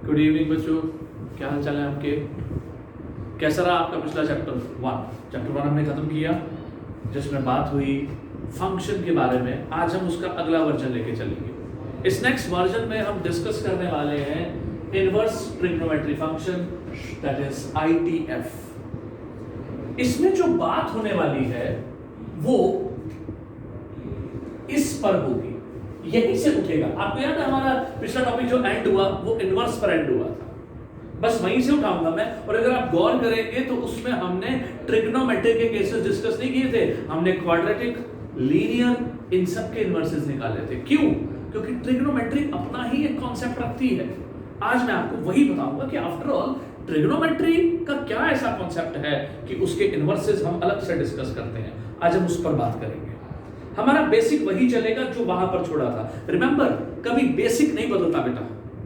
Good evening बच्चों, क्या हाल चाल है आपके? कैसा रहा आपका पिछला चैप्टर वन हमने खत्म किया जिसमें बात हुई फंक्शन के बारे में। आज हम उसका अगला वर्जन लेके चलेंगे। इस नेक्स्ट वर्जन में हम डिस्कस करने वाले हैं inverse trigonometry function, that is ITF। इसमें जो बात होने वाली है वो इस पर होगी, यहीं से उठेगा। आपको याद है हमारा पिछला टॉपिक जो एंड हुआ वो इनवर्स पर एंड हुआ था, बस वहीं से उठाऊंगा मैं। और अगर आप गौर करेंगे तो उसमें हमने ट्रिग्नोमेट्री के केसेस डिस्कस नहीं किए थे, हमने क्वाड्रेटिक, लीनियर, इन सब के इनवर्सेस निकाले थे। क्यों? क्योंकि ट्रिग्नोमेट्री अपना ही एक कॉन्सेप्ट रखती है। आज मैं आपको वही बताऊंगा कि आफ्टर ऑल ट्रिग्नोमेट्री का क्या ऐसा कॉन्सेप्ट है कि उसके इनवर्सेस हम अलग से डिस्कस करते हैं। आज हम उस पर बात करेंगे। हमारा बेसिक वही चलेगा जो वहां पर छोड़ा था। रिमेंबर, कभी बेसिक नहीं बदलता बेटा,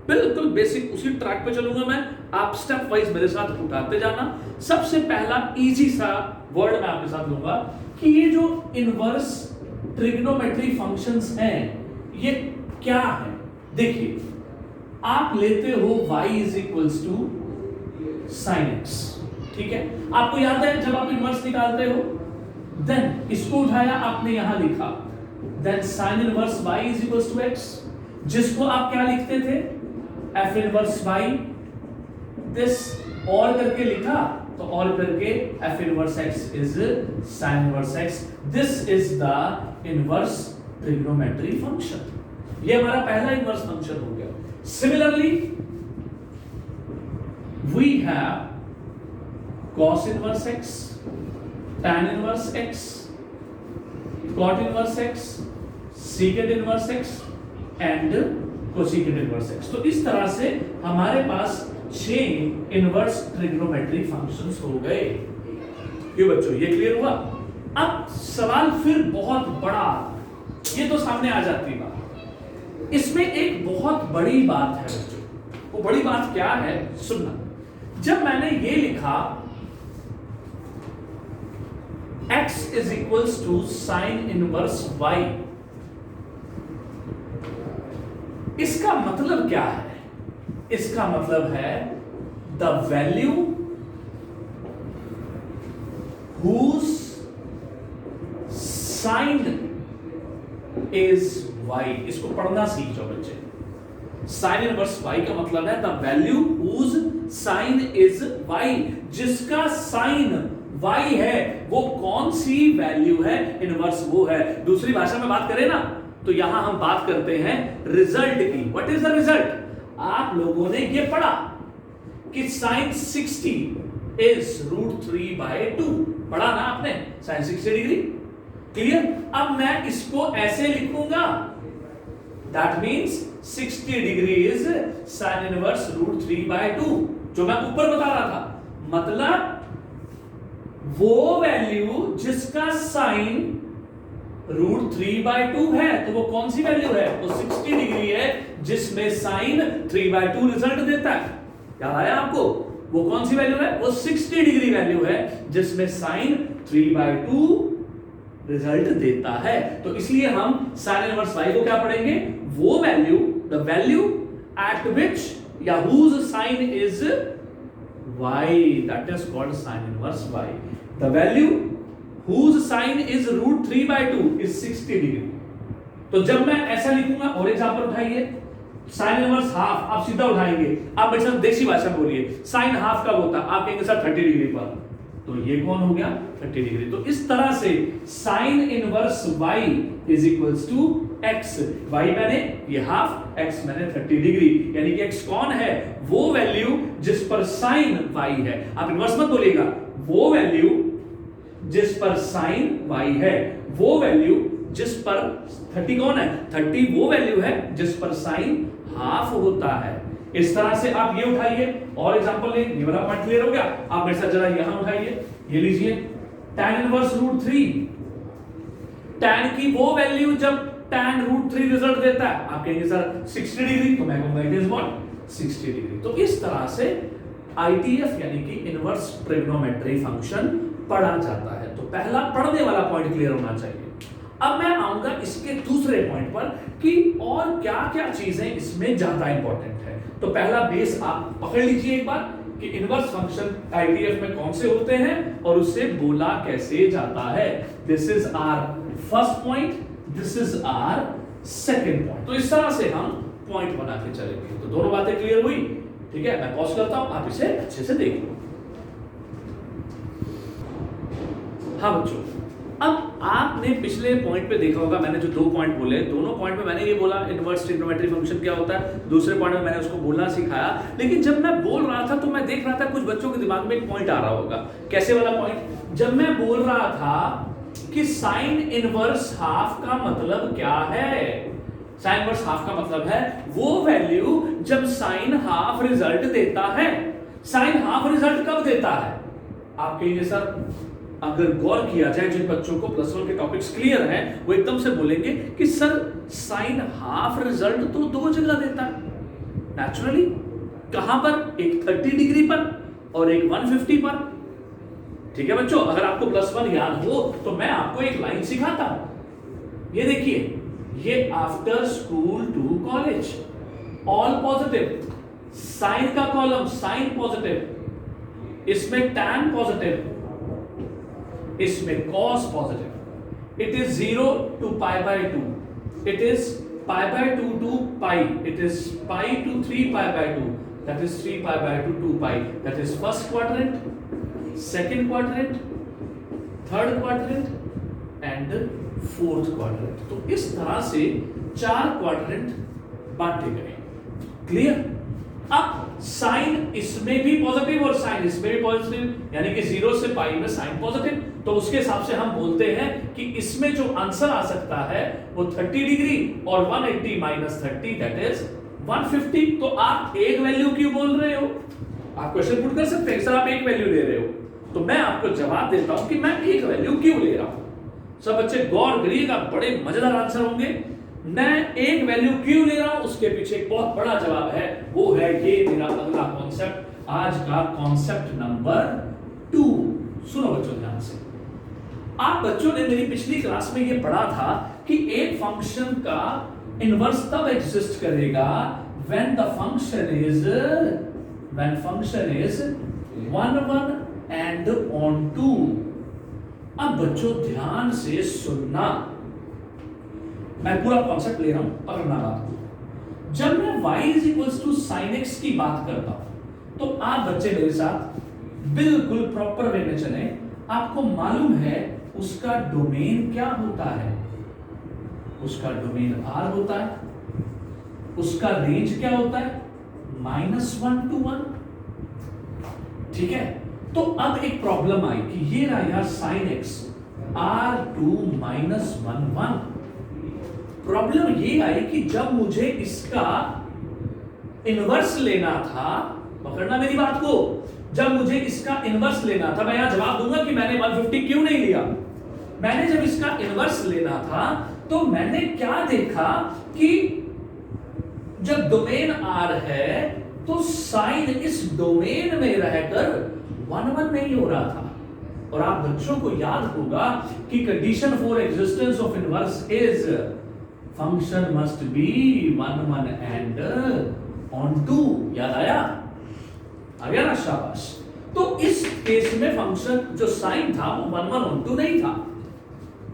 बिल्कुल बेसिक उसी ट्रैक पे चलूंगा मैं। आप स्टेप वाइज मेरे साथ उठाते जाना। सबसे पहला इजी सा वर्ड मैं आपके साथ लूंगा कि ये जो इनवर्स ट्रिग्नोमेट्री फंक्शंस हैं ये क्या है। देखिए, आप लेते हो y is equals to sine x, ठीक है। आपको याद है जब आप इनवर्स निकालते हो देन इसको उठाया, आपने यहां लिखा then sine inverse y is equals to x, जिसको आप क्या लिखते थे f इनवर्स y, दिस और करके लिखा तो और करके f inverse x is sin inverse x। This is the inverse trigonometry function. ये हमारा पहला इनवर्स फंक्शन हो गया। Similarly we have cos inverse x, tan inverse x, cot inverse x, secant inverse x and cosecant inverse x। तो इस तरह से हमारे पास 6 इनवर्स ट्रिग्नोमेट्री फंक्शंस हो गए। ये बच्चों ये क्लियर हुआ? अब सवाल फिर बहुत बड़ा, ये तो सामने आ जाती है बात। इसमें एक बहुत बड़ी बात है बच्चों। वो बड़ी बात क्या है सुनना। जब मैंने ये लिखा x is equals to sin inverse y, इसका मतलब क्या है? इसका मतलब है the value whose sin is y। इसको पढ़ना सीख जाओ बच्चे। sin inverse y का मतलब है the value whose sin is y, जिसका sin y है वो कौन सी वैल्यू है, इनवर्स वो है। दूसरी भाषा में बात करें ना तो यहां हम बात करते हैं रिजल्ट की। What is the result? आप लोगों ने ये पढ़ा कि sin 60 is √3/2, पढ़ा ना आपने? sin 60 degree clear. अब मैं इसको ऐसे लिखूंगा, that means 60 degree is sin inverse √3/2, जो मैं ऊपर बता रहा था। मतलब वो वैल्यू जिसका साइन √3/2 है, तो वो कौन सी वैल्यू है? वो 60 डिग्री है जिसमें साइन 3/2 रिजल्ट देता है। याद आया आपको? वो कौन सी वैल्यू है? वो 60 डिग्री वैल्यू है जिसमें साइन 3/2 रिजल्ट देता है। तो इसलिए हम साइन इनवर्स y को क्या पढ़ेंगे? वो value, the value at which या whose sine is y, that is called sin inverse y. The value whose sin is √3/2 is 60 degree. तो जब मैं ऐसा लिखूंगा, और एग्जांपल उठाइए, sin इनवर्स हाफ, आप सीधा उठाएंगे। आप मेरे साथ देसी भाषा में बोलिए, sin हाफ कब होता? आप कहेंगे सर 30 डिग्री पर। तो ये कौन हो गया? 30 डिग्री। तो इस तरह से sin inverse y is equals to x, y मैंने ये हाफ, x मैंने 30 डिग्री, यानी कि x कौन है? वो वैल्यू जिस पर sin y है। आप इनवर्स मत बोलिएगा, वो वैल्यू जिस पर sin y है, वो वैल्यू जिस पर 30 कौन है? 30 वो वैल्यू है जिस पर sin हाफ होता है। इस तरह से आप ये उठाइए और एग्जांपल ले। ये वाला पार्ट क्लियर हो गया? आप मेरे साथ जरा यहां उठाइए, ये लीजिए tan इनवर्स √3। tan की वो वैल्यू जब tan √3 रिजल्ट देता है, आप कहेंगे सर 60 डिग्री, तो मैं कहूंगा इट इज व्हाट? 60 डिग्री। तो इस तरह से ITF यानी कि इनवर्स ट्रिग्नोमेट्री फंक्शन पढ़ा जाता है। तो पहला पढ़ने वाला पॉइंट क्लियर होना चाहिए। अब मैं आऊंगा इसके दूसरे पॉइंट पर कि और क्या क्या चीजें इसमें ज्यादा इंपॉर्टेंट है। तो पहला बेस आप पकड़ लीजिए एक बार कि इनवर्स फंक्शन आईडीएफ में कौन से होते हैं और उससे बोला कैसे जाता है। This is our first point, this is our second point. तो इस तरह से हम पॉइंट बना के चलेंगे। तो दोनों बातें क्लियर हुई? ठीक है, मैं पॉज करता हूं, आप इसे अच्छे से देख लो। हाँ बच्चों, अब आपने पिछले पॉइंट पे देखा होगा, मैंने जो 2 पॉइंट बोले, दोनों पॉइंट में मैंने ये बोला इनवर्स ट्रिग्नोमेट्री फंक्शन क्या होता है, दूसरे पॉइंट में मैंने उसको बोलना सिखाया। लेकिन जब मैं बोल रहा था तो मैं देख रहा था कुछ बच्चों के दिमाग में एक पॉइंट आ रहा होगा। कैसे वाला पॉइंट? जब मैं बोल रहा था कि साइन इनवर्स हाफ का मतलब क्या है। साइन इनवर्स हाफ का मतलब है वो वैल्यू जब साइन हाफ रिजल्ट देता है। साइन हाफ रिजल्ट कब देता है? आप कहिए सर, अगर गौर किया जाए, जिन बच्चों को प्लस 1 के टॉपिक्स क्लियर हैं वो एकदम से बोलेंगे कि सर साइन हाफ रिजल्ट तो 2 जगह देता है नेचुरली। कहां पर? एक 30 डिग्री पर और एक 150 पर। ठीक है बच्चों, अगर आपको प्लस 1 याद हो तो मैं आपको एक लाइन सिखाता हूं। ये देखिए, ये after school to college, all positive, sine का कॉलम साइन पॉजिटिव, इसमें टैन पॉजिटिव, इसमें cos positive. It is 0 to pi by 2, it is pi by 2 to pi, it is pi to 3 pi by 2, that is 3 pi by 2 2 pi, that is first quadrant, second quadrant, third quadrant and fourth quadrant। तो इस तरह से 4 quadrant बांटे गए। Clear? अब sign इसमें भी positive और साइन इसमें भी पॉजिटिव, यानी कि 0 से पाई में साइन पॉजिटिव। तो उसके हिसाब से हम बोलते हैं कि इसमें जो आंसर आ सकता है वो 30 डिग्री और 180 माइनस 30 दैट इज 150। तो आप एक वैल्यू क्यों बोल रहे हो? आप क्वेश्चन पुट कर सकते हैं सर आप एक वैल्यू ले रहे हो, तो मैं आपको जवाब देता हूं कि मैं एक वैल्यू क्यों ले रहा हूं। सब बच्चे गौर करिएगा, बड़े मजेदार आंसर होंगे। मैं एक वैल्यू क्यों ले रहा हूं उसके पीछे एक बहुत बड़ा जवाब है, वो है ये मेरा अगला कॉन्सेप्ट, आज का कॉन्सेप्ट नंबर 2। सुनो बच्चों ध्यान से। आप बच्चों ने मेरी पिछली क्लास में ये पढ़ा था कि एक फंक्शन का इनवर्स तब एग्जिस्ट करेगा when the function is 1 1 and on 2। अब बच्चों ध्यान से सुनना, मैं पूरा कॉन्सेप्ट ले रहा हूं, पकड़ना बात को। जब मैं y is equals to sine x की बात करता हूं तो आप बच्चे मेरे साथ बिल्कुल प्रॉपर वे में चले। आपको मालूम है उसका डोमेन क्या होता है? उसका डोमेन R होता है, उसका रेंज क्या होता है? -1 to 1। ठीक है, तो अब एक प्रॉब्लम आई कि ये रहा यार साइन एक्स R2 -1 1। प्रॉब्लम ये आई कि जब मुझे इसका इनवर्स लेना था, पकड़ना मेरी बात को, जब मुझे इसका इनवर्स लेना था, मैं यहां जवाब दूंगा कि मैंने 150 क्यों नहीं लिया। मैंने जब इसका इनवर्स लेना था तो मैंने क्या देखा कि जब डोमेन R है तो साइन इस डोमेन में रहकर 1 1 नहीं हो रहा था। और आप बच्चों को याद होगा कि condition for existence of inverse is function must be 1 1 and on 2। याद आया? आ गया ना? शाबाश। तो इस केस में फंक्शन जो साइन था वो 1 1 ऑन 2 नहीं था।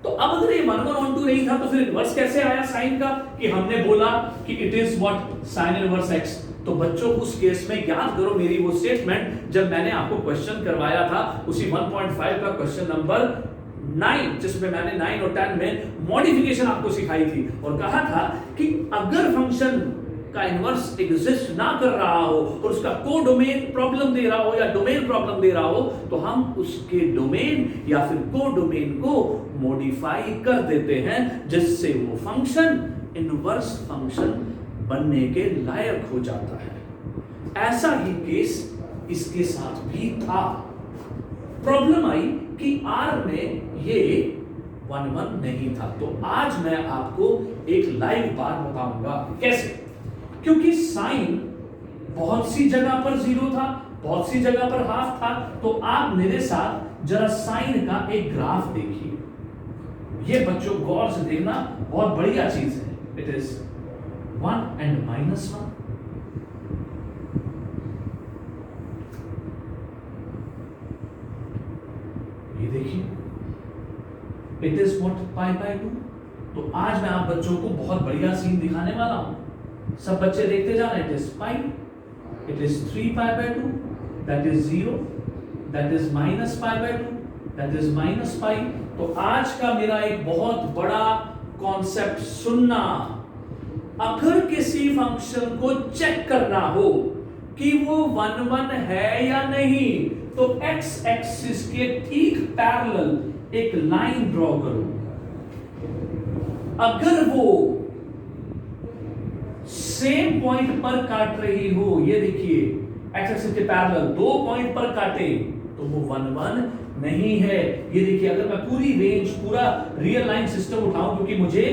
तो अब अगर ये 1 1 ऑन 2 नहीं था तो फिर इनवर्स कैसे आया साइन का? कि हमने बोला कि it is what sine inverse x. तो बच्चों उस केस में याद करो मेरी वो स्टेटमेंट जब मैंने आपको क्वेश्चन करवाया था, उसी 1.5 का क्वेश्चन नंबर 9, जिसमें मैंने 9 और 10 में मॉडिफिकेशन आपको सिखाई थी और कहा था कि अगर फंक्शन का इनवर्स एग्जिस्ट ना कर रहा हो और उसका कोडोमेन प्रॉब्लम दे रहा हो या डोमेन प्रॉब्लम दे रहा हो तो हम उसके डोमेन या फिर कोडोमेन को मॉडिफाई कर देते हैं जिससे वो फंक्शन इनवर्स फंक्शन बनने के लायक हो जाता है। ऐसा ही केस इसके साथ भी था। प्रॉब्लम आई कि R में ये 1 1 नहीं था। तो आज मैं आपको एक लाइव बात बताऊंगा कैसे, क्योंकि साइन बहुत सी जगह पर 0 था, बहुत सी जगह पर हाफ था। तो आप मेरे साथ जरा साइन का एक ग्राफ देखिए। ये बच्चों गौर से देखना, बहुत बढ़िया चीज है। It is 1 and -1। ये देखिए, इट इज व्हाट π/2। तो आज मैं आप बच्चों को बहुत बढ़िया सीन दिखाने वाला हूं, सब बच्चे देखते जाना। It is π, it is 3π/2, that is 0, that is -π/2, that is -π। तो आज का मेरा एक बहुत बड़ा कॉन्सेप्ट सुनना, अगर किसी फंक्शन को चेक करना हो कि वो 1 है या नहीं, तो एक्स एक्सिस के ठीक पैरेलल एक लाइन ड्रॉ करो। अगर वो सेम पॉइंट पर काट रही हो, ये देखिए एक्स एक्सिस के पैरेलल 2 पॉइंट पर काटे, तो वो 1 नहीं है। ये देखिए, अगर मैं पूरी रेंज, पूरा रियल लाइन सिस्टम उठाऊं, क्योंकि मुझे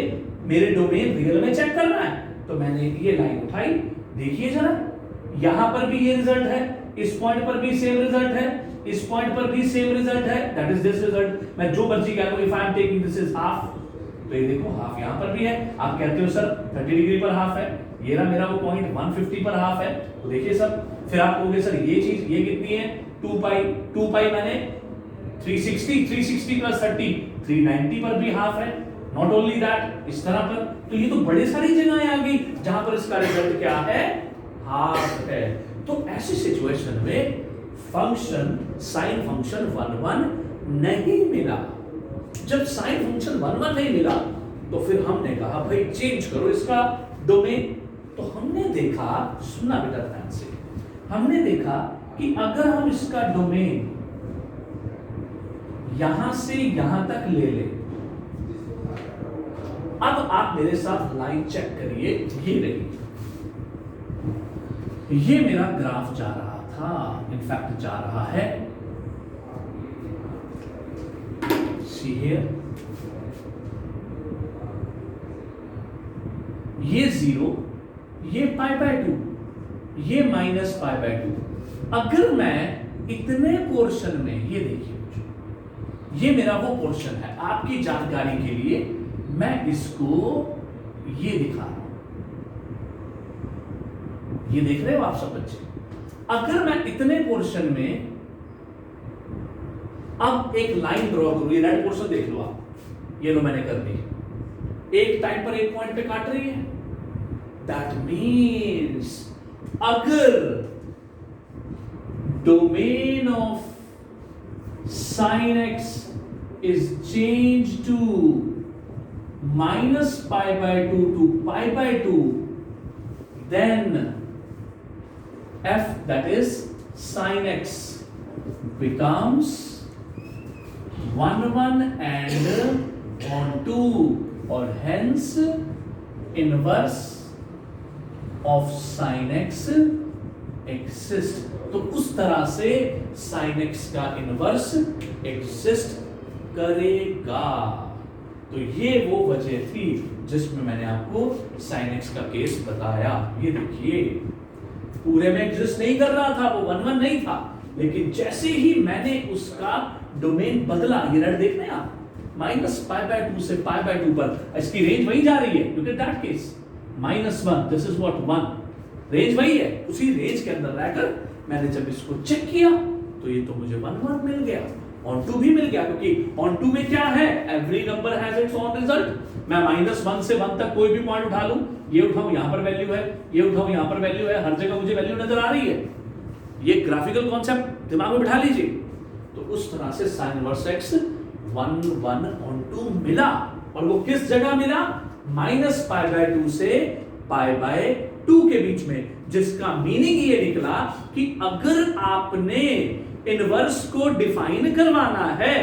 मेरे डोमेन रियल में चेक करना है, तो मैंने ये लाइन उठाई। देखिए जरा, यहां पर भी ये रिजल्ट है, इस पॉइंट पर भी सेम रिजल्ट है, इस पॉइंट पर भी सेम रिजल्ट है, दैट इज दिस रिजल्ट। मैं जो मर्जी कह लूं, if I am taking this is half, तो ये देखो हाफ यहां पर भी है। आप कहते हो सर 30 डिग्री पर हाफ है, ये रहा मेरा वो पॉइंट 150 पर हाफ है। तो देखिए सब, फिर आप कहोगे सर ये चीज, ये कितनी है 2 पाई मैंने 360 प्लस 30 390 पर भी हाफ है। नॉट ओनली दैट, इस तरह पर, तो ये तो बड़ी सारी जगहें आ गई जहां पर इसका रिजल्ट क्या है, हाफ है। तो ऐसी सिचुएशन में फंक्शन, साइन फंक्शन 1 नहीं मिला। जब साइन फंक्शन 1 नहीं मिला, तो फिर हमने कहा भाई चेंज करो इसका डोमेन। तो हमने देखा, सुनना बेटा ध्यान से, हमने देखा कि अगर हम इसका डोमेन यहां से यहां तक ले ले, अब आप मेरे साथ लाइन चेक करिए, ये रही, ये मेरा ग्राफ जा रहा था, इनफैक्ट जा रहा है, सी हियर, ये 0, ये π/2, ये -π/2। अगर मैं इतने पोर्शन में, ये देखिए ये मेरा वो पोर्शन है, आपकी जानकारी के लिए मैं इसको ये दिखा रहा हूं, ये देख रहे हो आप सब बच्चे। अगर मैं इतने पोर्शन में अब एक लाइन ड्रॉ करूं, ये रेड पोर्शन देख लो आप, ये लो मैंने कर दी, एक टाइम पर एक पॉइंट पे काट रही है। दैट मीन्स अगर domain of sin x is changed to -π/2 to π/2, then f, that is sin x, becomes 1 and onto, or hence inverse of sin x exists। तो उस तरह से sin x का इनवर्स एग्जिस्ट करेगा। तो ये वो वजह थी जिसमें मैंने आपको sin x का केस बताया। ये देखिए, पूरे में एग्जिस्ट नहीं कर रहा था, वो 1 नहीं था, लेकिन जैसे ही मैंने उसका डोमेन बदला, ये रेड देख रहे हैं आप, -π/2 से π/2 पर, इसकी रेंज वही जा रही है, क्योंकि that case -1, this is what 1, range वही है, उसी रेंज के अंदर रहकर मैंने जब इसको चेक किया, तो ये तो मुझे 1 मिल गया, ऑन टू भी मिल गया, क्योंकि ऑन टू में क्या है, every number has its own result. मैं -1 से 1 तक कोई भी पॉइंट उठा लूं, ये उठाऊं यहां पर वैल्यू है, ये उठाऊं यहां पर वैल्यू है, हर जगह मुझे वैल्यू नजर आ रही है। ये ग्राफिकल कॉन्सेप्ट दिमाग में बिठा लीजिए। तो उस तरह से sin inverse x 1 on to मिला, और वो किस जगह मिला, -π/2 से π/2 के बीच में, जिसका मीनिंग ये निकला कि अगर आपने इनवर्स को डिफाइन करवाना है,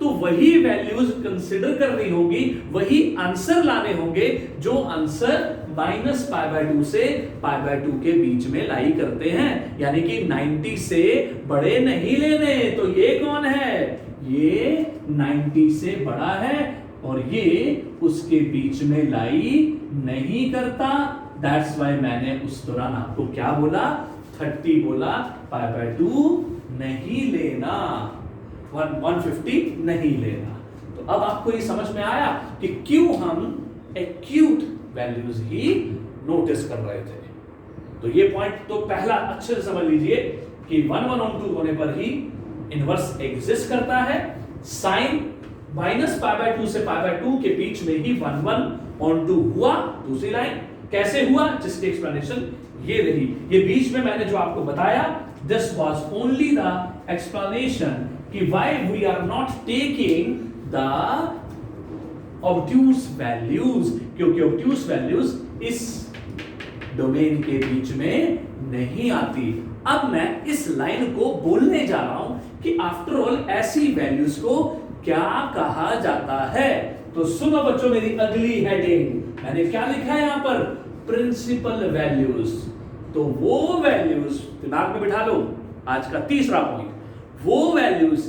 तो वही वैल्यूज कंसिडर करनी होगी, वही आंसर लाने होंगे जो आंसर -π/2 से π/2 के बीच में लाई करते हैं, यानी कि 90 से बड़े नहीं लेने। तो ये कौन है, ये 90 से बड़ा है, और ये उसके बीच में लाई नहीं करता। दैट्स वाई मैंने उस दौरान आपको क्या बोला, 30 बोला, π/2 नहीं लेना, 150 नहीं लेना। तो तो अब आपको ये समझ में आया कि क्यों हम एक्यूट वैल्यूज ही नोटिस कर रहे थे। तो ये पॉइंट तो पहला अच्छे से समझ लीजिए कि 1 1 on 2 होने पर ही इनवर्स एग्जिस्ट करता है। साइन -π/2 से π/2 के बीच में ही 1 1 on 2 हुआ। दूसरी लाइन कैसे हुआ, जिसकी एक्सप्लेनेशन ये रही। ये बीच में मैंने जो आपको बताया, this was only the explanation कि why we are not taking the obtuse values, क्योंकि ऑब्ट्यूज वैल्यूज इस डोमेन के बीच में नहीं आती। अब मैं इस लाइन को बोलने जा रहा हूं कि आफ्टर ऑल ऐसी वैल्यूज को क्या कहा जाता है। तो सुनो बच्चों मेरी अगली हेडिंग, मैंने क्या लिखा है यहां पर, प्रिंसिपल वैल्यूज। तो वो वैल्यूज दिमाग में बिठा लो, आज का तीसरा पॉइंट, वो वैल्यूज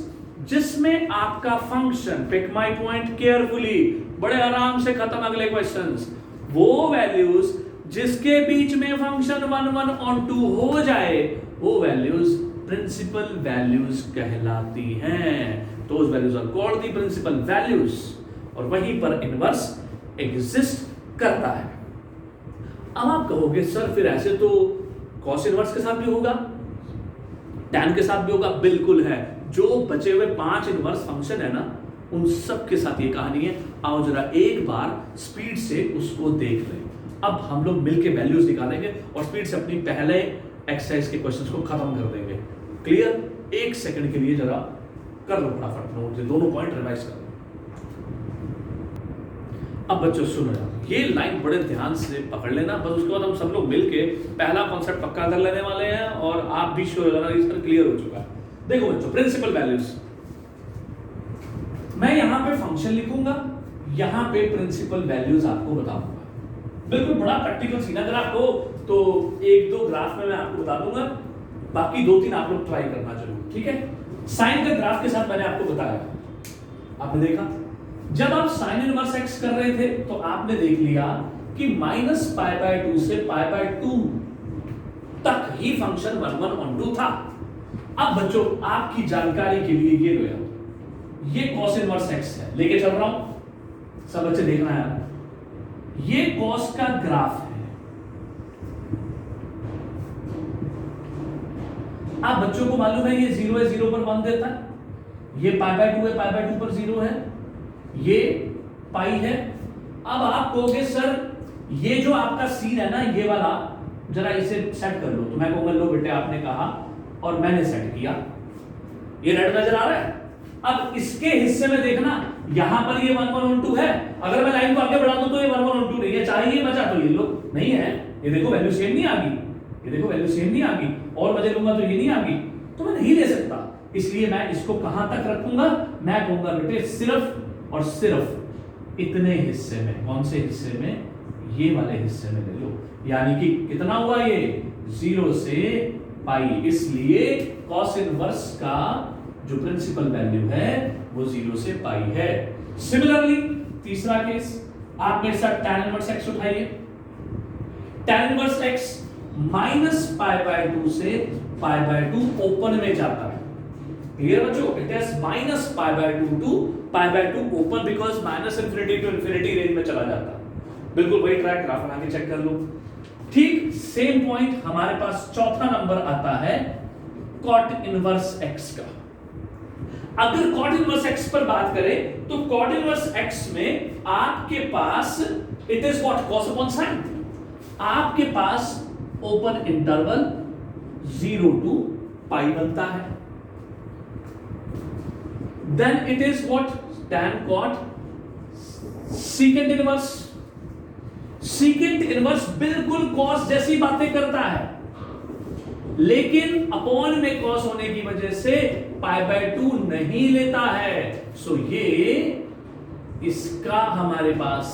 जिसमें आपका function, pick my point carefully, बड़े आराम से खत्म अगले क्वेश्चंस, वो वैल्यूज जिसके बीच में फंक्शन 1 1 on 2 हो जाए, वो वैल्यूज प्रिंसिपल वैल्यूज कहलाती हैं। तो values are called the principal values, और वहीं पर इनवर्स एग्जिस्ट करता है। अब आप कहोगे सर फिर ऐसे तो कॉस इनवर्स के साथ भी होगा, टैन के साथ भी होगा। बिल्कुल है, जो बचे हुए 5 इनवर्स फंक्शन है ना, उन सब के साथ ये कहानी है। आओ जरा एक बार स्पीड से उसको देख लें। अब हम लोग मिलके वैल्यूज निकालेंगे और स्पीड से अपनी पहले एक्सरसाइज के क्वेश्चंस को खत्म कर देंगे। क्लियर? एक सेकंड के लिए जरा कर लो फटाफट नोट, दोनों पॉइंट रिवाइज कर लो। अब बच्चों सुनो यार, ये लाइन बड़े ध्यान से पकड़ लेना, बस उसके बाद हम सब लोग मिलके पहला कॉन्सेप्ट पक्का कर लेने वाले हैं और आप भी श्योर हो जाना इसका क्लियर हो चुका है। देखो बच्चों, प्रिंसिपल वैल्यूज, मैं यहां पे फंक्शन लिखूंगा, यहां पे प्रिंसिपल वैल्यूज आपको बताऊंगा। बिल्कुल बड़ा प्रैक्टिकल सीन, अगर आपको तो 1-2 ग्राफ में मैं आपको बता दूंगा, बाकी 2-3 आप लोग ट्राई करना जरूर, ठीक है। साइन के ग्राफ के साथ मैंने आपको बताया, आपने देखा जब आप साइन इनवर्स एक्स कर रहे थे तो आपने देख लिया कि -π/2 से π/2 तक ही फंक्शन 1 1 on 2 था। अब बच्चों आपकी जानकारी के लिए ये लो यार, ये cos इनवर्स x है, लेके चल रहा हूं, सब बच्चे देखना है यार, ये cos का ग्राफ है। आप बच्चों को मालूम है ये 0 है, 0 पर 1 देता है, ये π/2 है, π/2 पर 0 है, ये पाई है। अब आप कहोगे सर ये जो आपका सीन है ना, ये वाला जरा इसे सेट कर लो, तो मैं कहूंगा लो बेटे आपने कहा और मैंने सेट किया, ये रेड नजर आ रहा है। अब इसके हिस्से में देखना, यहां पर ये 1 1 on 2 है, अगर मैं लाइन को आगे बढ़ा दूं तो ये 1 1 on 2 नहीं है, चाहे ये बचा तो ये लो नहीं है, ये देखो वैल्यू सेम नहीं आ गई, ये देखो वैल्यू सेम नहीं आ गई, और मजे लूंगा तो ये नहीं आ गई, तो मैं नहीं ले सकता। इसलिए मैं इसको कहां तक रखूंगा, मैं कहूंगा बेटे सिर्फ और सिर्फ इतने हिस्से में। कौन से हिस्से में? ये वाले हिस्से में ले लो। यानी कि कितना हुआ ये, 0 से पाई, इसलिए cos इनवर्स का जो प्रिंसिपल वैल्यू है वो 0 से पाई है। सिमिलरली तीसरा केस, आप मेरे साथ tan इनवर्स x उठाइए। tan इनवर्स x -π/2 से π/2 ओपन में जाता है। क्लियर बच्चों? It is -π/2 to π/2 open, because -∞ to infinity range में चला जाता है। बिल्कुल वही ट्रैक, ग्राफ बना के चेक कर लो। ठीक सेम पॉइंट हमारे पास चौथा नंबर आता है cot इनवर्स x का। अगर cot इनवर्स x पर बात करें तो cot इनवर्स x में आपके पास it is what, cos upon sin। आपके पास ओपन इंटरवल 0 to पाई बनता है। Then it is what, tan cot secant inverse. secant inverse बिल्कुल cos जैसी बातें करता है, लेकिन अपॉन में cos होने की वजह से π/2 नहीं लेता है। सो ये इसका हमारे पास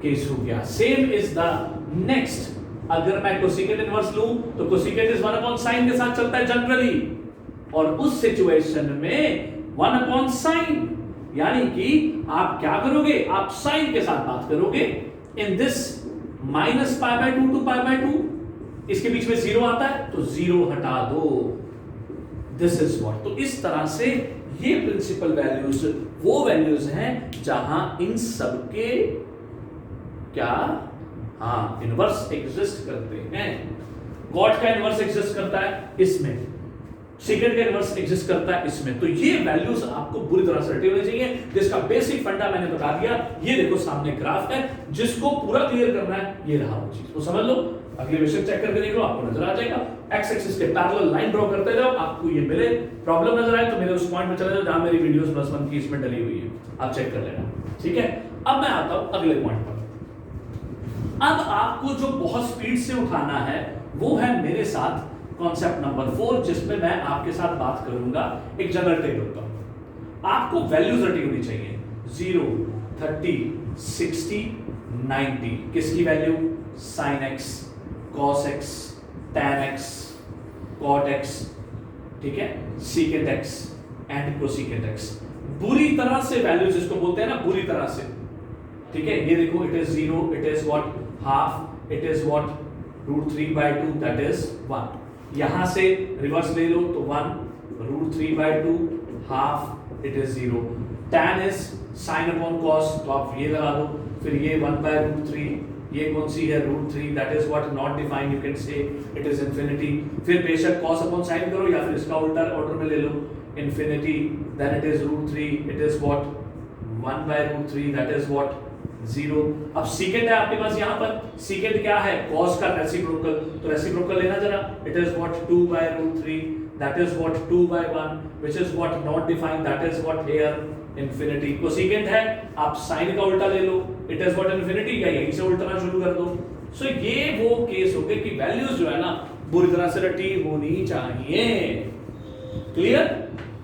केस हो गया। सेम इज द नेक्स्ट, अगर मैं कोसेकेंट इनवर्स लूं तो कोसेकेंट इज 1 अपॉन sin के साथ चलता है जनरली, और उस सिचुएशन में 1 अपॉन sin, यानी कि आप क्या करोगे, आप sin के साथ बात करोगे। इन दिस -π/2 टू π/2, इसके बीच में 0 आता है तो 0 हटा दो। This is what. तो इस तरह से ये प्रिंसिपल वैल्यूज वो वैल्यूज हैं जहां इन सबके क्या इनवर्स एग्जिस्ट करते हैं। कॉट का इनवर्स एग्जिस्ट करता है इसमें, सेकंड का इनवर्स एग्जिस्ट करता है इसमें। तो ये वैल्यूज आपको बुरी तरह से रटी होनी चाहिए, जिसका बेसिक फंडा मैंने बता दिया। ये देखो सामने ग्राफ है, जिसको पूरा क्लियर करना है ये रहा वो चीज, तो समझ लो। अगले क्वेश्चन चेक करके देख लो, आपको नजर आ जाएगा। एक्स एक्सिस के पैरेलल लाइन ड्रॉ करते जाओ, आपको ये मिले। प्रॉब्लम नजर आए तो मेरे उस पॉइंट पे चले जाओ जहां मेरी वीडियोस +1 की इसमें डली हुई है, आप चेक कर लेना, ठीक है। अब मैं आता हूं अगले पॉइंट पर। अब आपको जो बहुत स्पीड से उठाना है वो है मेरे साथ कॉन्सेप्ट नंबर 4, जिसमें मैं आपके साथ बात करूंगा एक जनरल टेबल पर। आपको वैल्यूज रटी होनी चाहिए 0, 30, 60, 90। किसकी value? sin x, cos x, tan x, cot x, ठीक है, secant x and cosecant x। बुरी तरह से वैल्यूज जिसको बोलते हैं ना, बुरी तरह से, ठीक है। ये देखो, it is 0, it is what half, it is what √3/2, that is 1। यहां से रिवर्स ले लो तो 1, √3/2 half, it is 0। tan is sin upon cos, तो आप ये लगा दो। फिर ये 1/√3, ये कौन सी है? √3, that is what not defined, you can say it is infinity. फिर बेशक cos अपॉन sin करो या फिर इसका उल्टा ऑर्डर में ले लो, infinity, then it is √3, it is what 1/√3, that is what 0। अब secant है आपके पास, यहां पर secant क्या है? cos का रेसिप्रोकल, तो रेसिप्रोकल लेना जरा, it is what 2/√3, that is what 2/1, which is what not defined, that is what here infinity. Cosecant है, आप साइन का उल्टा ले लो, इट इज व्हाट इंफिनिटी, या यहीं से उल्टाना शुरू कर दो। सो ये वो केस हो गए कि वैल्यूज जो है ना बुरी तरह से रटी होनी चाहिए। क्लियर?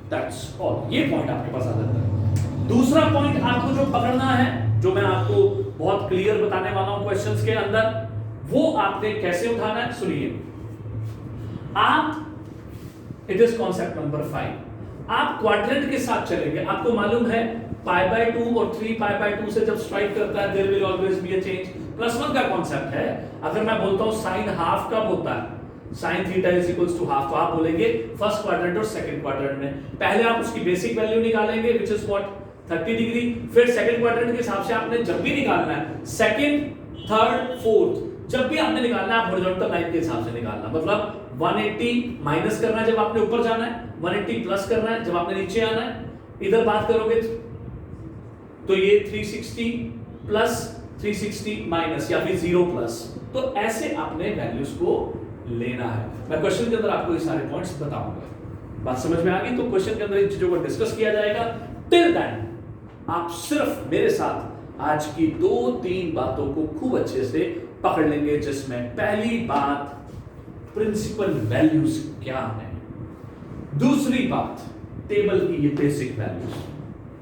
That's all. ये पॉइंट आपके पास आ जाता है। दूसरा पॉइंट आपको जो पकड़ना है, जो मैं आपको बहुत क्लियर बताने वाला हूं क्वेश्चंस के अंदर, वो आपने कैसे उठाना है सुनिए। आप, इट इज कॉन्सेप्ट नंबर 5, आप क्वाड्रेंट के साथ चलेंगे। आपको मालूम है π/2 और 3π/2 से जब स्ट्राइक करता है there will always be a change. +1 का कॉन्सेप्ट है। अगर मैं बोलता हूं sin हाफ कब होता है? sin θ = हाफ, तो आप बोलेंगे फर्स्ट क्वाड्रेंट और सेकंड क्वाड्रेंट में। पहले आप उसकी बेसिक वैल्यू निकालेंगे व्हिच इज व्हाट 30 डिग्री। फिर सेकंड क्वाड्रेंट के हिसाब से आपने जब भी निकालना है, सेकंड, थर्ड, फोर्थ, जब भी आपने निकालना है आप हॉरिजॉन्टल लाइन के हिसाब से निकालना। मतलब 180 माइनस करना है जब आपने ऊपर जाना है, 180 प्लस करना है जब आपने नीचे आना है। इधर बात करोगे तो ये 360 प्लस 360 माइनस या फिर 0 प्लस। तो ऐसे आपने वैल्यूज को लेना है। मैं क्वेश्चन के अंदर आपको ये सारे पॉइंट्स बताऊंगा। बात समझ में आ गई? तो क्वेश्चन के अंदर इन चीजों को डिस्कस किया जाएगा। टिल देन आप सिर्फ मेरे साथ आज की 2-3 बातों को खूब अच्छे से पकड़ लेंगे, जिसमें पहली बात प्रिंसिपल वैल्यूज क्या है, दूसरी बात टेबल की ये बेसिक वैल्यूज,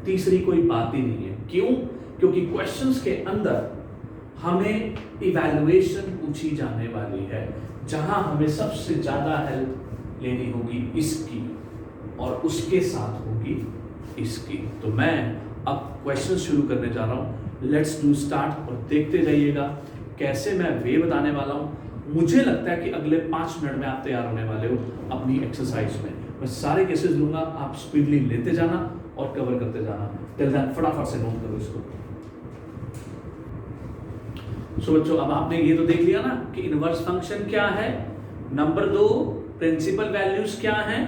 तीसरी कोई बात ही नहीं है। क्यों? क्योंकि क्वेश्चंस के अंदर हमें इवैल्यूएशन पूछी जाने वाली है, जहां हमें सबसे ज्यादा हेल्प लेनी होगी इसकी और उसके साथ होगी इसकी। तो मैं अब क्वेश्चन शुरू करने जा रहा हूं। लेट्स डू स्टार्ट, और देखते जाइएगा कैसे मैं वे बताने वाला हूं। मुझे लगता है कि अगले 5 मिनट में आप तैयार होने वाले हो अपनी एक्सरसाइज में। मैं सारे केसेस लूंगा, आप स्पीडली लेते जाना और कवर करते जाना। टिल देन फटाफट से नोट करो इसको। सो बच्चों, अब आपने ये तो देख लिया ना कि इनवर्स फंक्शन क्या है। नंबर 2 प्रिंसिपल वैल्यूज क्या है।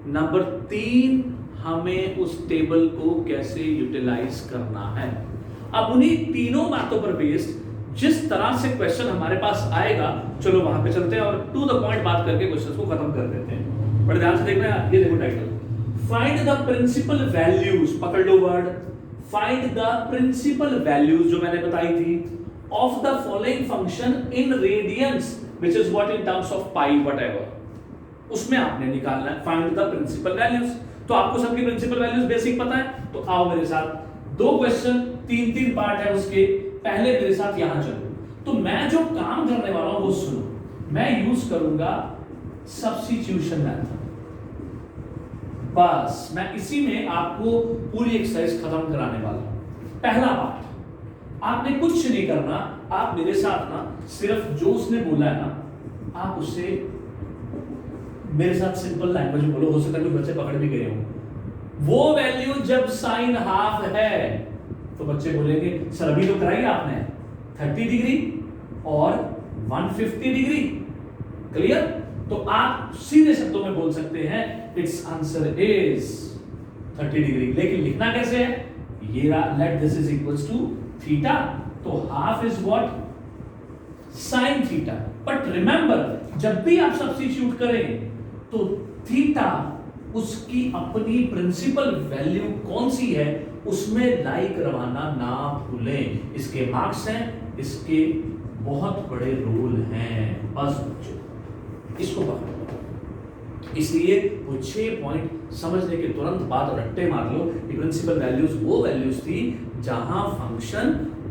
नंबर 3 हमें उस टेबल को कैसे यूटिलाइज करना है। अब उन्हीं तीनों बातों पर बेस्ड जिस तरह से क्वेश्चन हमारे पास आएगा, चलो वहां पे चलते हैं और टू द पॉइंट बात करके क्वेश्चन को खत्म कर देते हैं। बड़े ध्यान से देखना है। ये देखो title, find the principal values, पकड़ लो word, find the principal values जो मैंने बताई थी of the following function in radians which is what in terms of pi whatever. उसमें आपने निकालना है फाइंड द प्रिंसिपल वैल्यूज। तो आपको सबकी प्रिंसिपल वैल्यूज बेसिक पता है, तो आओ मेरे साथ। 2 क्वेश्चन 3 पार्ट है उसके, पहले मेरे साथ यहां चलो। तो मैं जो काम करने वाला हूं वो सुनो। मैं यूज करूंगा सब्स्टिट्यूशन मेथड। बस मैं इसी में आपको पूरी एक्सरसाइज खत्म कराने वाला हूं। पहला पार्ट, आपने कुछ नहीं करना, आप मेरे साथ ना सिर्फ जो उसने बोला है ना, आप उससे मेरे साथ सिंपल लैंग्वेज में बोलो। हो सकता है कुछ बच्चे पकड़ भी गए हो। वो वैल्यू जब साइन हाफ है तो बच्चे बोलेंगे सर अभी तो कराई आपने 30 डिग्री और 150 डिग्री, क्लियर? तो आप सीधे शब्दों में बोल सकते हैं इट्स आंसर इज 30 डिग्री। लेकिन लिखना कैसे है? ये let this is equals to theta, तो half is what? Sine theta. But remember जब भी आप सब्स्टिट्यूट करें तो थीटा उसकी अपनी प्रिंसिपल वैल्यू कौन सी है उसमें लाई करवाना ना भूलें। इसके मार्क्स हैं, इसके बहुत बड़े रोल हैं, बस इसको पकड़ो। इसलिए वो 6 पॉइंट समझने के तुरंत बाद रट्टे मार लो कि प्रिंसिपल वैल्यूज वो वैल्यूज थी जहां फंक्शन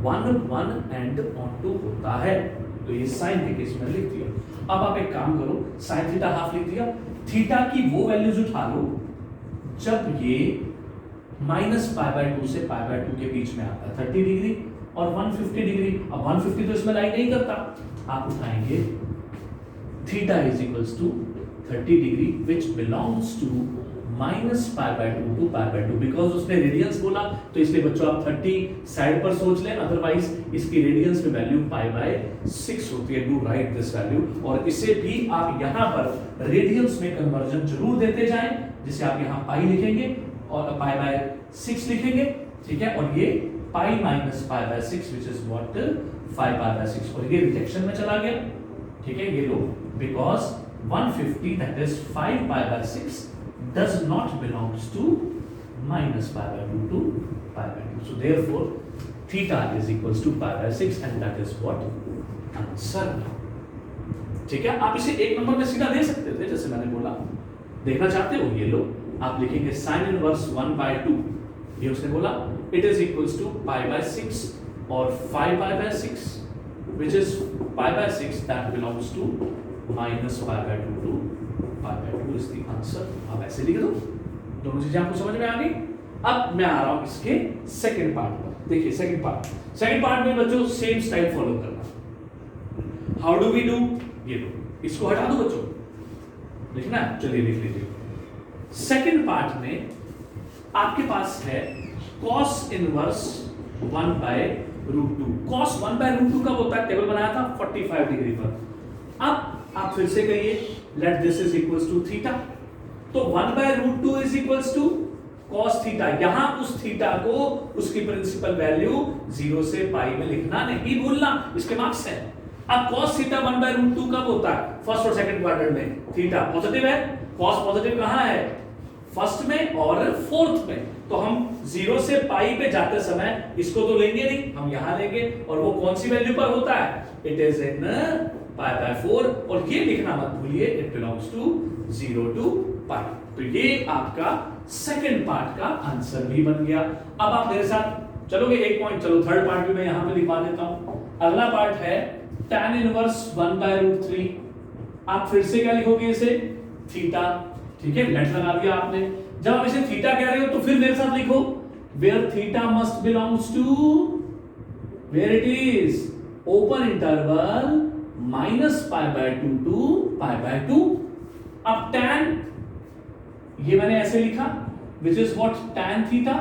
1 1 एंड ऑन टू होता है। तो ये साइन के केस में लिख दिया। अब आप एक काम करो, साइन थीटा हाफ लिख दिया, थीटा की वो वैल्यूज उठा लो जब ये -π/2 से π/2 के बीच में आता है, 30 डिग्री और 150 डिग्री। अब 150 तो इसमें लाई नहीं करता, आप उठाएंगे theta is equals to 30 degree which belongs to -π/2 to π/2। Because उसने रेडियंस बोला तो इसलिए बच्चों आप 30 साइड पर सोच लें, अदरवाइज इसकी रेडियंस में वैल्यू π/6 होती है। डू राइट दिस वैल्यू, और इसे भी आप यहां पर रेडियंस में कन्वर्जन जरूर देते जाएं, जिसे आप यहां पाई लिखेंगे और π/6 लिखेंगे, ठीक है? और ये π - π/6 विच इज व्हाट 5π/6, और ये रिजेक्शन में चला गया, ठीक है? ये लो, because 150 that is 5π/6 does not belongs to -π/2 to π/2. So therefore theta is equals to π/6 and that is what answer. ठीक है? आप इसे एक नंबर में सीधा दे सकते थे, जैसे मैंने बोला। देखना चाहते हो? ये लो, आप लिखेंगे sin इनवर्स 1/2, ये उसने बोला it is equals to π/6 और 5π/6 which is π/6 that belongs to -π/2 to π/2 is the answer. आप ऐसे लिख दो, दोनों चीजें आपको समझ में आ गई। अब मैं आ रहा हूं इसके सेकंड पार्ट पर। देखिए सेकंड पार्ट में बच्चों सेम स्टाइल फॉलो करना। How do we do? ये लो, इसको हटा दो बच्चों, लिखना है, चलिए लिख लीजिए। सेकंड पार्ट में आपके पास है cos इनवर्स 1/√2। cos 1/√2 कब होता है? टेबल बनाया था 45 डिग्री पर। अब आप फिर से कहिए let this is equals to theta, तो 1/√2 is equals to cos theta. यहां उस थीटा को उसकी प्रिंसिपल वैल्यू 0 से पाई में लिखना नहीं भूलना, इसके मार्क्स हैं। अब cos थीटा 1/√2 कब होता है? फर्स्ट और सेकंड क्वाड्रेंट में। थीटा पॉजिटिव है, cos पॉजिटिव कहां है? फर्स्ट में और फोर्थ में। तो हम 0 से पाई पे जाते समय इसको तो लेंगे नहीं, हम यहां लेंगे, और वो कौन सी वैल्यू पर होता है? इट इज इन π/4, और ये लिखना मत भूलिए इट बिलोंग्स टू 0 to π। तो ये आपका सेकंड पार्ट का आंसर भी बन गया। अब आप मेरे साथ चलोगे एक पॉइंट, चलो थर्ड पार्ट भी मैं यहां पे लिखवा देता हूं। अगला पार्ट है tan इनवर्स 1/√3। आप फिर से क्या लिखोगे? इसे थीटा, ठीक है? लेट लगा दिया आपने। जब आप इसे थीटा कह रहे हो तो फिर मेरे साथ लिखो where theta must belongs to, where it is open interval -π/2 to π/2। अब tan, ये मैंने ऐसे लिखा which is what tan theta.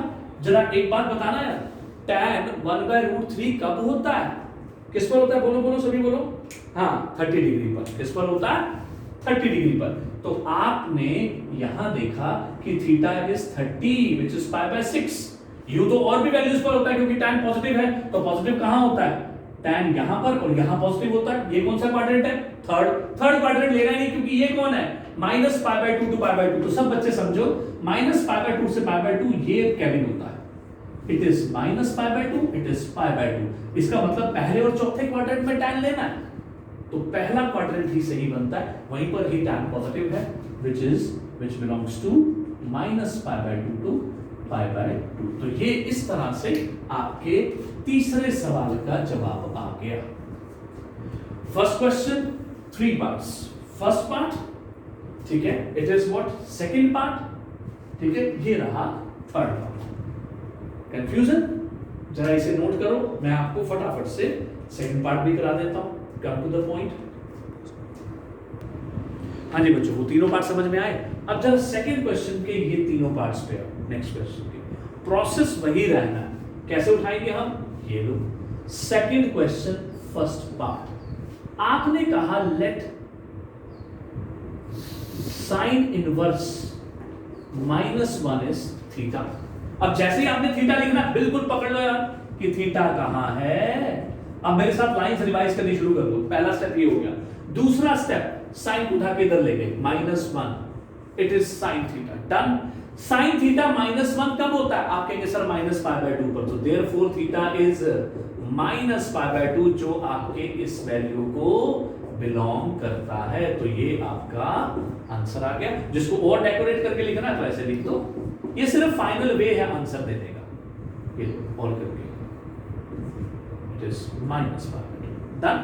जरा एक बात बताना यार, tan 1/√3 कब होता है? किस पर होता है? बोलो बोलो सभी बोलो। हाँ, 30 डिग्री पर। किस पर होता है? 30 डिग्री पर। तो आपने यहां देखा कि थीटा इज 30 विच इज π/6। यू तो और भी वैल्यूज पर होता है क्योंकि tan पॉजिटिव है, तो पॉजिटिव कहां होता है? tan यहां पर, और यहां पॉजिटिव होता है। ये कौन सा क्वाड्रेंट है? थर्ड क्वाड्रेंट लेना ही नहीं, क्योंकि ये कौन है? -π/2 टू π/2। तो सब बच्चे समझो, -π/2 से π/2 ये केविन होता है। It is -π/2, it is π/2। इसका मतलब पहले और चौथे क्वाड्रेंट में tan लेना है, तो पहला क्वाड्रेंट ही सही बनता है, वहीं पर ही tan पॉजिटिव है which belongs to -π/2 टू π/2। तो ये इस तरह से आपके तीसरे सवाल का जवाब आ गया। First question 3 parts. First part, ठीक है, it is what second part, ठीक है, ये रहा थर्ड पार्ट। कंफ्यूजन? जरा इसे नोट करो, मैं आपको फटाफट से सेकंड पार्ट भी करा देता हूं। Come to the point. हाँ जी बच्चों, वो तीनों पार्ट समझ में आए। अब जरा सेकंड क्वेश्चन के ये तीनों पार्ट्स पे आओ। नेक्स्ट क्वेश्चन के प्रोसेस वही रहना है। कैसे उठाएंगे हम? ये लो सेकंड क्वेश्चन फर्स्ट पार्ट। आपने कहा late sine inverse -1 is theta. अब जैसे ही आपने थीटा लिखना बिल्कुल पकड़ लो यार कि थीटा कहां है। अब मेरे साथ लाइंस रिवाइज करनी शुरू कर दो। पहला स्टेप ये हो गया। दूसरा स्टेप साइन उठा के इधर ले गए -1, it is sine theta. Done. Sine theta -1 कब होता है? आप कहेंगे सर -π/2 पर, तो देयरफॉर थीटा इज -π/2 जो आपके इस वैल्यू को बिलोंग करता है। तो ये आपका आंसर आ गया। जिसको और डेकोरेट करके लिखना है तो ऐसे लिख दो। ये सिर्फ फाइनल वे है आंसर देने का। ये और करके इट इज -π/2। डन।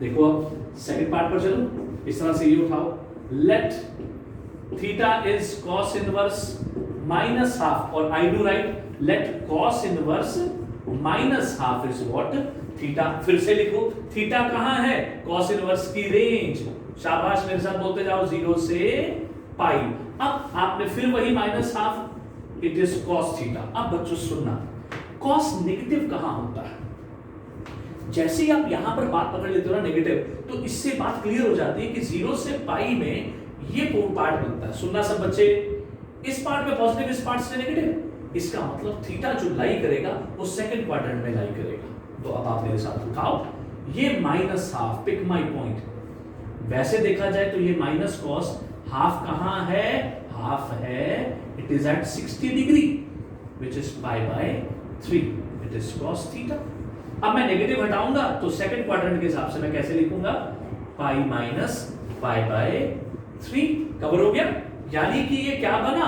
देखो अब सेकंड पार्ट पर चलो। इस तरह से ये उठाओ, let theta is cos inverse -½ और I do right let cos inverse -½ is what? Theta. फिर से लिखो थीटा कहां है? cos इनवर्स की रेंज। शाबाश, मेरे साथ बोलते जाओ 0 से पाई। अब आपने फिर वही -½ इट इज cos थीटा। अब बच्चों सुनना, cos नेगेटिव कहां होता है? जैसे ही आप यहां पर बात पकड़ लेते हो ना नेगेटिव, तो इससे बात क्लियर हो जाती है कि 0 से पाई में ये पार्ट बनता है। सुनना सब बच्चे, इस पार्ट में पॉजिटिव, इस पार्ट से नेगेटिव। इसका मतलब थीटा जो लाई करेगा वो सेकंड क्वाड्रेंट में लाई करेगा। तो अब आप मेरे साथ उठाओ ये -½ पिक माय पॉइंट। वैसे देखा जाए तो ये माइनस cos हाफ कहां है? हाफ है, it is at 60 degree which is π/3, it is cos theta. अब मैं नेगेटिव हटाऊंगा तो सेकंड क्वाड्रेंट के हिसाब से मैं कैसे लिखूंगा? π - π/3। कवर हो गया। यानी कि ये क्या बना?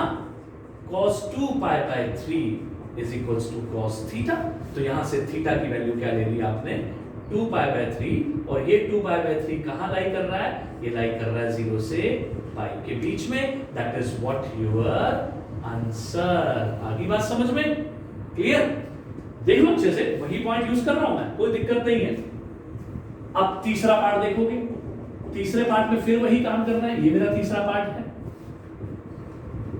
cos 2π/3 is equals to cos theta. तो यहां से थीटा की वैल्यू क्या ले ली आपने? 2π/3। और ये 2π/3 कहां लाई कर रहा है? ये लाई कर रहा है 0 से पाई के बीच में। That is what your answer. आगे बात समझ में क्लियर? देख लो अच्छे से, वही पॉइंट यूज कर रहा हूं मैं, कोई दिक्कत नहीं है। अब तीसरा पार्ट देखोगे, तीसरे पार्ट में फिर वही काम करना है। ये मेरा तीसरा पार्ट है।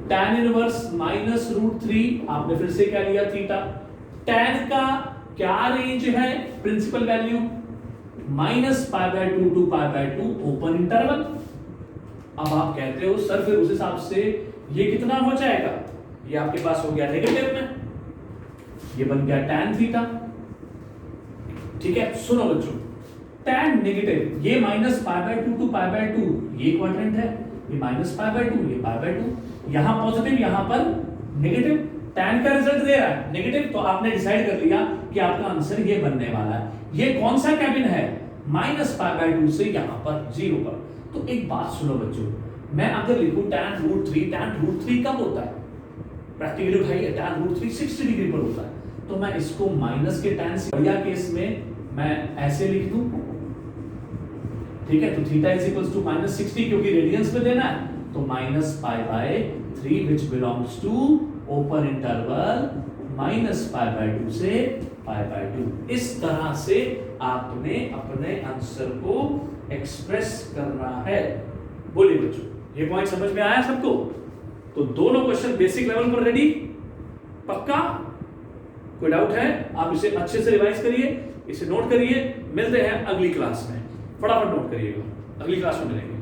tan इनवर्स -√3, आपने फिर से क्या लिया? थीटा। tan का क्या रेंज है? Principal value -π/2 to π/2 open interval. अब आप कहते हो सर फिर उस हिसाब से ये कितना हो जाएगा? ये आपके पास हो गया नेगेटिव में, ये बन गया tan थीटा। ठीक है, सुनो बच्चों, tan नेगेटिव, ये -π/2 टू π/2 ये क्वाड्रेंट है, ये -π/2 ये π/2, यहां पॉजिटिव यहां पर नेगेटिव। tan का रिजल्ट दे रहा है नेगेटिव, तो आपने डिसाइड कर लिया कि आपका आंसर ये बनने वाला है। ये कौन सा कैबिन है? -π/2 से यहां पर 0 पर। तो एक बात सुनो बच्चों, मैं अगर लिखूं tan√3 कब होता है? प्रैक्टिकली उठाइए, tan√3 60 डिग्री पर होता है। तो मैं इसको माइनस के tan से बढ़िया केस में मैं ऐसे लिख दूं। ठीक है, तो थीटा इज इक्वल्स टू -60 क्योंकि रेडियंस में देना है, तो -π/3 which belongs to open interval -π/2 से π/2। इस तरह से आपने अपने आंसर को एक्सप्रेस करना है। बोलिए बच्चों, ये पॉइंट समझ में आया सबको? तो दोनों क्वेश्चन बेसिक लेवल पर रेडी? पक्का? कोई डाउट है? आप इसे अच्छे से रिवाइज करिए, इसे नोट करिए। मिलते हैं अगली क्लास में, फटाफट नोट करिएगा, अगली क्लास में मिलेंगे।